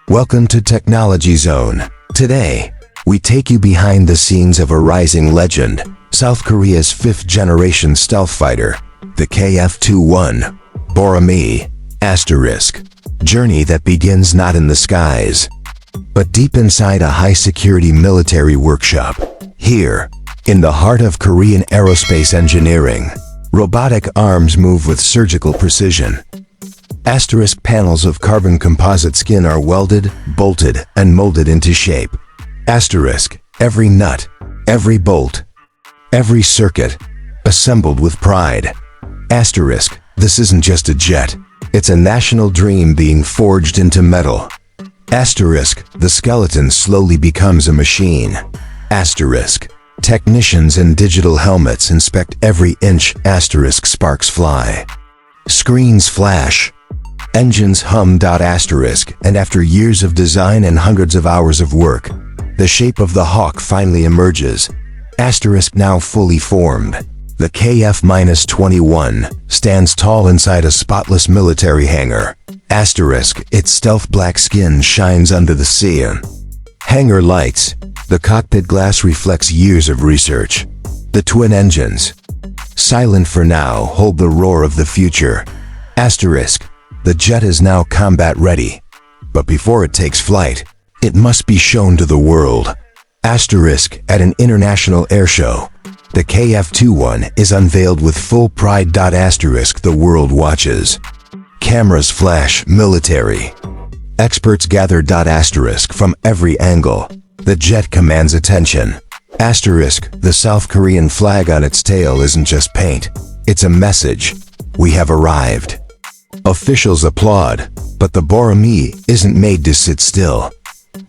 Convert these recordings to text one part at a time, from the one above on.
Welcome to Technology Zone. Today, we take you behind the scenes of a rising legend, South Korea's fifth-generation stealth fighter, the KF-21 Boramae *. Journey that begins not in the skies, but deep inside a high-security military workshop. Here, in the heart of Korean aerospace engineering, robotic arms move with surgical precision. Panels of carbon composite skin are welded, bolted, and molded into shape. Every nut, every bolt, every circuit, assembled with pride. This isn't just a jet, it's a national dream being forged into metal. The skeleton slowly becomes a machine. Technicians in digital helmets inspect every inch. Sparks fly. Screens flash. Engines hum. And after years of design and hundreds of hours of work, the shape of the hawk finally emerges. Now fully formed, the KF-21 stands tall inside a spotless military hangar. Its stealth black skin shines under the cyan. Hangar lights. The cockpit glass reflects years of research. The twin engines, silent for now, hold the roar of the future. The jet is now combat ready, but before it takes flight, it must be shown to the world. At an international airshow, the KF-21 is unveiled with full pride. The world watches. Cameras flash. Military experts gather. From every angle, the jet commands attention. The South Korean flag on its tail isn't just paint, it's a message. We have arrived. Officials applaud, but the Boramae isn't made to sit still.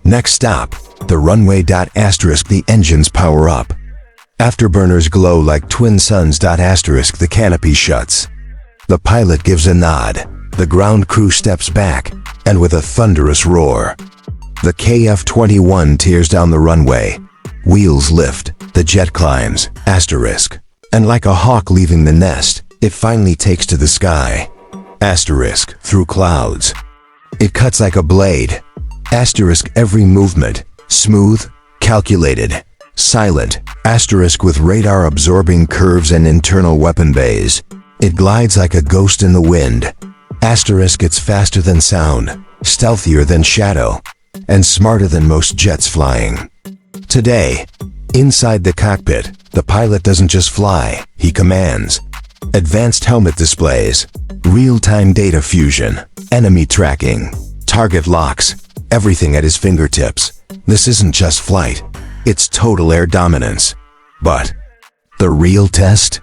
Next stop, the runway. The engines power up. Afterburners glow like twin suns. The canopy shuts. The pilot gives a nod. The ground crew steps back, and with a thunderous roar, the KF-21 tears down the runway. Wheels lift, the jet climbs. And like a hawk leaving the nest, it finally takes to the sky. Through clouds. It cuts like a blade. Every movement, smooth, calculated, silent. With radar-absorbing curves and internal weapon bays. It glides like a ghost in the wind. It's faster than sound, stealthier than shadow, and smarter than most jets flying. Today, inside the cockpit, the pilot doesn't just fly, he commands. Advanced helmet displays, real-time data fusion, enemy tracking, target locks, everything at his fingertips. This isn't just flight, it's total air dominance. But the real test?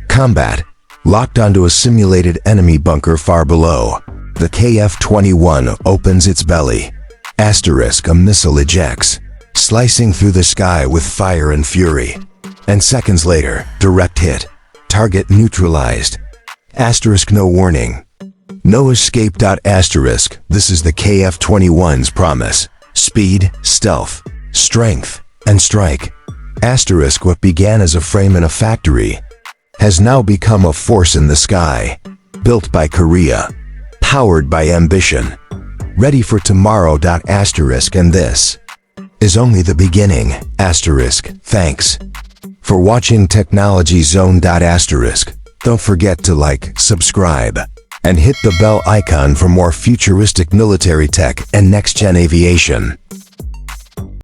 Combat. Locked onto a simulated enemy bunker far below, the KF-21 opens its belly. A missile ejects, slicing through the sky with fire and fury. And seconds later, direct hit. Target neutralized. No warning. No escape. This is the KF-21's promise. Speed, stealth, strength, and strike. What began as a frame in a factory has now become a force in the sky. Built by Korea. Powered by ambition. Ready for tomorrow. And this is only the beginning. Thanks for watching Technology Zone. Don't forget to like, subscribe, and hit the bell icon for more futuristic military tech and next-gen aviation.